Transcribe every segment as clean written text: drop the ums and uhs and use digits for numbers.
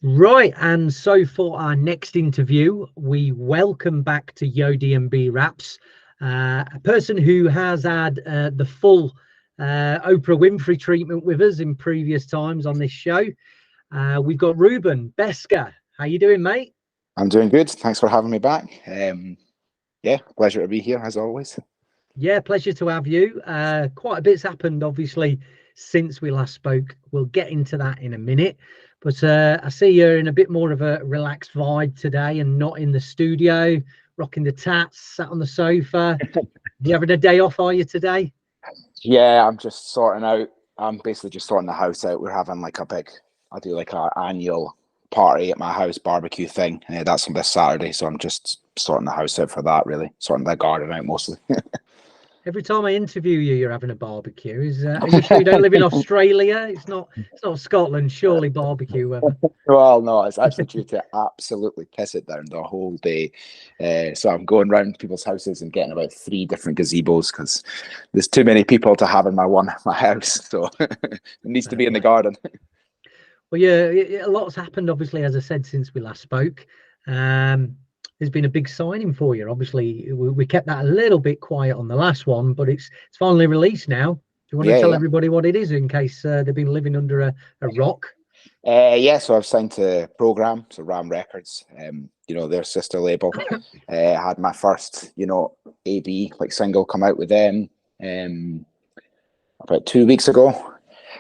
Right, and so for our next interview, we welcome back to DNB Wraps a person who has had the full Oprah Winfrey treatment with us in previous times on this show. We've got Ruben Beskar. How you doing, mate? I'm doing good. Thanks for having me back. Yeah, pleasure to be here as always. Yeah, pleasure to have you. Quite a bit's happened, obviously, since we last spoke. We'll get into that in a minute. But I see you're in a bit more of a relaxed vibe today and not in the studio, rocking the tats, sat on the sofa. You having a day off, are you, today? Yeah, I'm just sorting out. I'm basically just sorting the house out. We're having like I do like our annual party at my house barbecue thing. That's on this Saturday, so I'm just sorting the house out for that, really. Sorting the garden out mostly. Every time I interview you, you're having a barbecue. Are you sure you don't live in Australia? It's not Scotland, surely barbecue weather. Well, no, it's actually due to absolutely piss it down the whole day. So I'm going around people's houses and getting about 3 different gazebos because there's too many people to have in my house. So it needs to be in the garden. Well, yeah, a lot's happened, obviously, as I said, since we last spoke. There's been a big signing for you. Obviously, we kept that a little bit quiet on the last one, but it's finally released now. Do you want to tell everybody what it is in case they've been living under a rock? Yeah, so I've signed to Program, so Ram Records, their sister label. Had my first, AB like single come out with them about 2 weeks ago.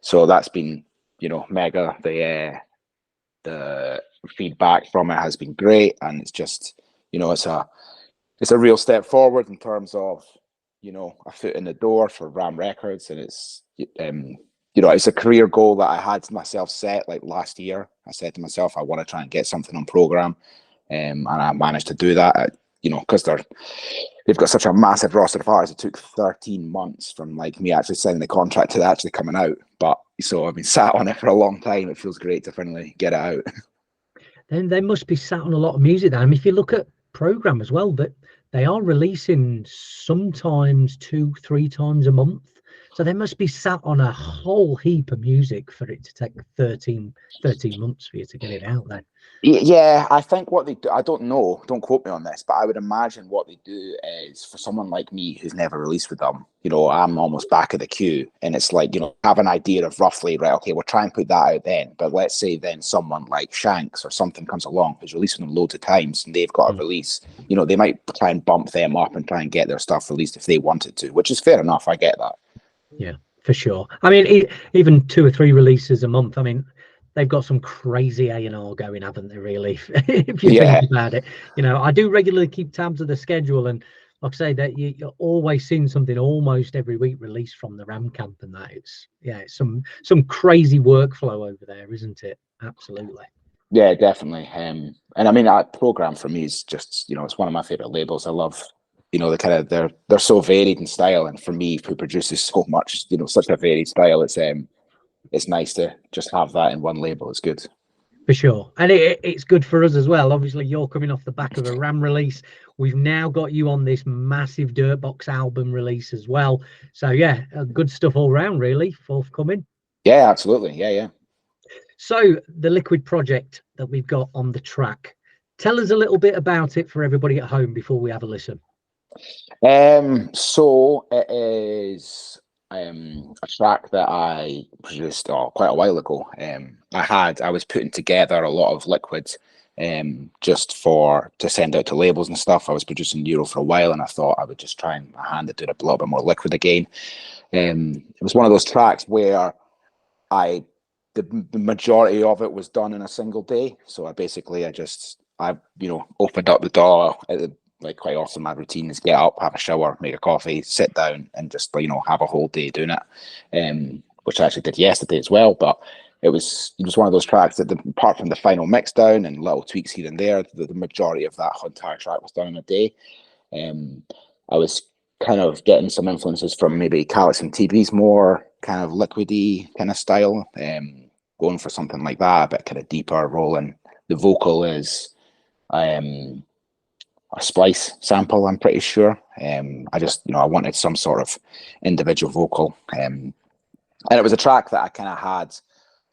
So that's been, mega. The feedback from it has been great, and it's just, it's a real step forward in terms of, a foot in the door for Ram Records, and it's it's a career goal that I had myself set like last year. I said to myself, I want to try and get something on Program, and I managed to do that. Because they've got such a massive roster of artists. It took 13 months from like me actually signing the contract to actually coming out. But so I've been sat on it for a long time. It feels great to finally get it out. Then they must be sat on a lot of music. Then, I mean, if you look at Program as well, that they are releasing sometimes 2-3 times a month. So they must be sat on a whole heap of music for it to take 13 months for you to get it out then. Yeah, I think what they do, I don't know, don't quote me on this, but I would imagine what they do is for someone like me who's never released with them, I'm almost back of the queue. And it's like, have an idea of roughly, right, okay, we'll try and put that out then. But let's say then someone like Shanks or something comes along who's releasing them loads of times and they've got a release, they might try and bump them up and try and get their stuff released if they wanted to, which is fair enough. I get that. Yeah, for sure. I mean, even 2 or 3 releases a month. I mean, they've got some crazy A&R going, haven't they, really? If you think about it. I do regularly keep tabs of the schedule, and like I say, that you're always seeing something almost every week released from the Ram camp, and that it's some crazy workflow over there, isn't it? Absolutely. Yeah, definitely. And I mean, that Program for me is just, it's one of my favorite labels. I love, the kind of they're so varied in style, and for me, who produces so much, such a varied style, it's nice to just have that in one label. It's good. For sure. And it's good for us as well. Obviously, you're coming off the back of a Ram release. We've now got you on this massive Dirtbox album release as well. So, yeah, good stuff all round, really, forthcoming. Yeah, absolutely. Yeah. So, the Liquid project that we've got on the track, tell us a little bit about it for everybody at home before we have a listen. So it is a track that I produced quite a while ago. I was putting together a lot of liquids just to send out to labels and stuff. I was producing Euro for a while, and I thought I would just try and my hand at doing a little bit more liquid again. It was one of those tracks where the majority of it was done in a single day. So I opened up the door like quite often my routine is get up, have a shower, make a coffee, sit down, and just have a whole day doing it. Which I actually did yesterday as well. But it was one of those tracks that, apart from the final mix down and little tweaks here and there, the majority of that entire track was done in a day. I was kind of getting some influences from maybe Calix and TV's more kind of liquidy kind of style, going for something like that, a bit kind of deeper rolling. The vocal is a Splice sample, I'm pretty sure. I wanted some sort of individual vocal. And it was a track that I kind of had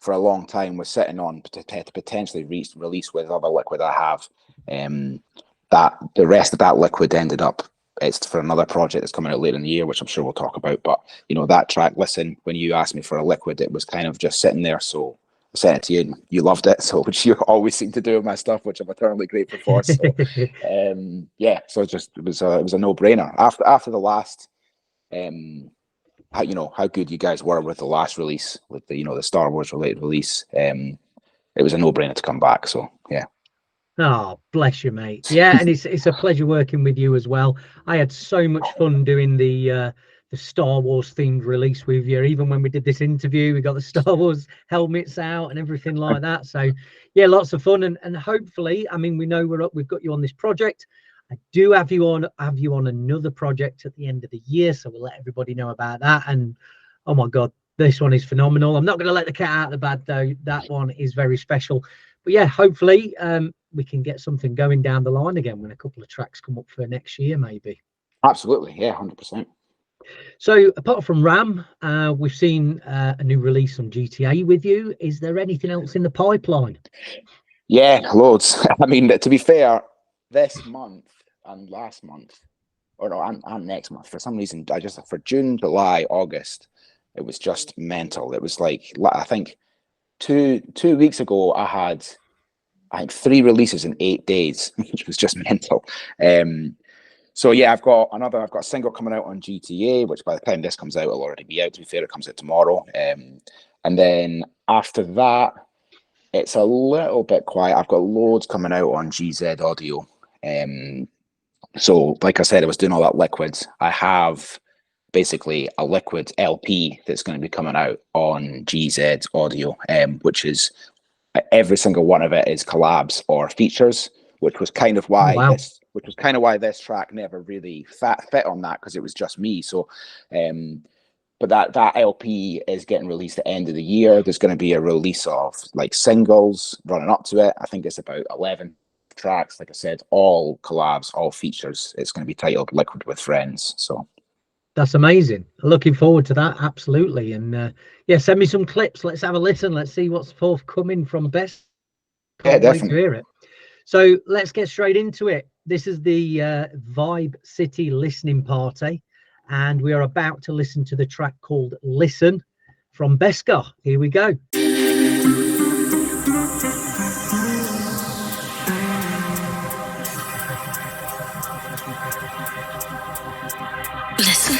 for a long time was sitting on to potentially release with other liquid I have. That the rest of that liquid ended up, it's for another project that's coming out later in the year, which I'm sure we'll talk about. But you know, that track, Listen, when you asked me for a liquid, it was kind of just sitting there. So I sent it to you and you loved it. So, which you always seem to do with my stuff, which I'm eternally grateful for. So yeah, so it was a no-brainer. After the last how good you guys were with the last release, with the Star Wars related release, it was a no-brainer to come back. So yeah. Oh, bless you, mate. Yeah, and it's a pleasure working with you as well. I had so much fun doing the Star Wars themed release with you. Even when we did this interview, we got the Star Wars helmets out and everything like that. So yeah, lots of fun, and hopefully, I mean, we know we've got you on this project. I do have you on another project at the end of the year, so we'll let everybody know about that. And oh my God, this one is phenomenal. I'm not going to let the cat out of the bag though. That one is very special. But yeah, hopefully we can get something going down the line again when a couple of tracks come up for next year, maybe. Absolutely, yeah, 100%. So apart from RAM, we've seen a new release on GTA with you. Is there anything else in the pipeline? Yeah, loads. I mean, to be fair, this month and last month, or no, and next month, for some reason, for June, July, August, it was just mental. It was like, I think 2 weeks ago, I had 3 releases in 8 days, which was just mental. So yeah, I've got a single coming out on GTA, which by the time this comes out, it'll already be out. To be fair, it comes out tomorrow. And then after that, it's a little bit quiet. I've got loads coming out on GZ Audio. So like I said, I was doing all that liquids. I have basically a liquid LP that's going to be coming out on GZ Audio, which is every single one of it is collabs or features, which was kind of why this track never really fit on that, because it was just me. So but that LP is getting released at the end of the year. There's going to be a release of like singles running up to it. I think it's about 11 tracks, like I said, all collabs, all features. It's going to be titled Liquid with Friends. So that's amazing. Looking forward to that, absolutely. And yeah, send me some clips. Let's have a listen. Let's see what's forthcoming from Best. Yeah, definitely. Wait to hear it. So let's get straight into it. This is the Vibe City listening party, and we are about to listen to the track called Listen from Beskar. Here we go. Listen.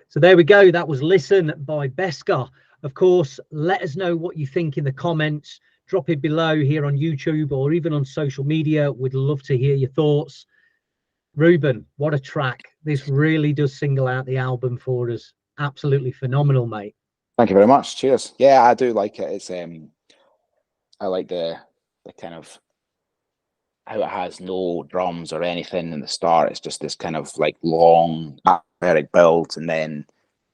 So there we go. That was Listen by Beskar. Of course, let us know what you think in the comments. Drop it below here on YouTube or even on social media. We'd love to hear your thoughts. Ruben, what a track. This really does single out the album for us. Absolutely phenomenal, mate. Thank you very much. Cheers. Yeah, I do like it. It's I like the kind of how it has no drums or anything in the start. It's just this kind of like long atmospheric build, and then,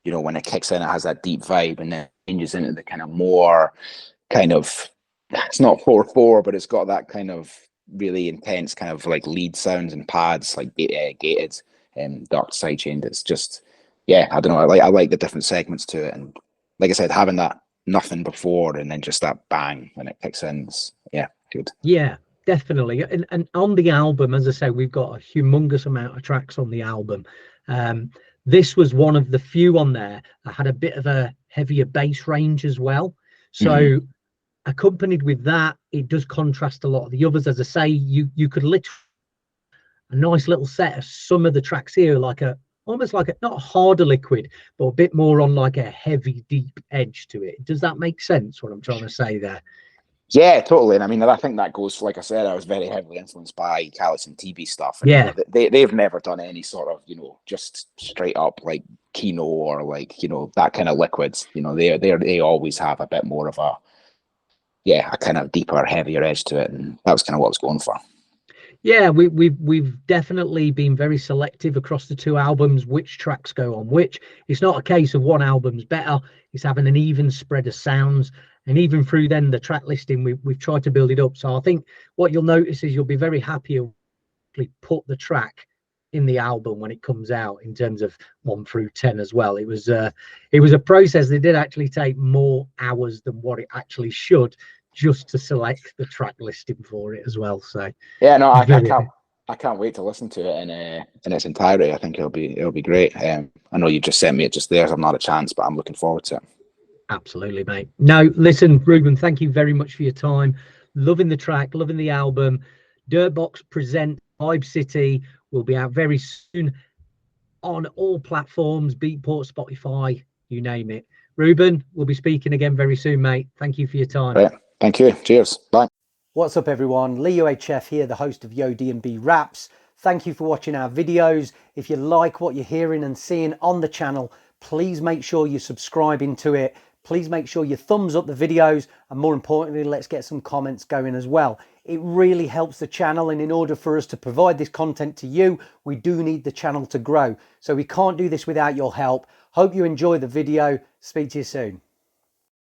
you know, when it kicks in, it has that deep vibe, and then it changes into the kind of more kind of, it's not 4/4, but it's got that kind of really intense kind of like lead sounds and pads, like gated and dark sidechained. It's just, yeah, I don't know. I like the different segments to it, and like I said, having that nothing before and then just that bang when it kicks in, yeah, good. Yeah, definitely. And on the album, as I say, we've got a humongous amount of tracks on the album. This was one of the few on there that had a bit of a heavier bass range as well. So accompanied with that, it does contrast a lot of the others. As I say, you could literally a nice little set of some of the tracks here, like almost like a, not a harder liquid, but a bit more on like a heavy, deep edge to it. Does that make sense, what I'm trying to say there? Yeah, totally. And I mean, I think that goes, like I said, I was very heavily influenced by Callous and TB stuff. And, yeah, you know, they've never done any sort of, you know, just straight up like Kino or like, you know, that kind of liquids. You know, they always have a bit more of a kind of deeper, heavier edge to it. And that was kind of what I was going for. Yeah, we've definitely been very selective across the two albums, which tracks go on which. It's not a case of one album's better. It's having an even spread of sounds. And even through then the track listing, we've tried to build it up. So I think what you'll notice is you'll be very happy to put the track in the album when it comes out in terms of 1 through 10 as well. It was a process that did actually take more hours than what it actually should, just to select the track listing for it as well. So yeah, no, I can't wait to listen to it in its entirety. I think it'll be great. I know you just sent me it just there, so I'm not a chance, but I'm looking forward to it. Absolutely, mate. No, listen, Ruben, thank you very much for your time. Loving the track, loving the album. Dirtbox present Vibe City will be out very soon on all platforms, Beatport, Spotify, you name it. Ruben, we'll be speaking again very soon, mate. Thank you for your time. Right. Thank you. Cheers. Bye. What's up, everyone? Lee UHF here, the host of Yo DNB Wraps. Thank you for watching our videos. If you like what you're hearing and seeing on the channel, please make sure you're subscribing to it. Please make sure you thumbs up the videos, and more importantly, let's get some comments going as well. It really helps the channel, and in order for us to provide this content to you, we do need the channel to grow. So we can't do this without your help. Hope you enjoy the video. Speak to you soon.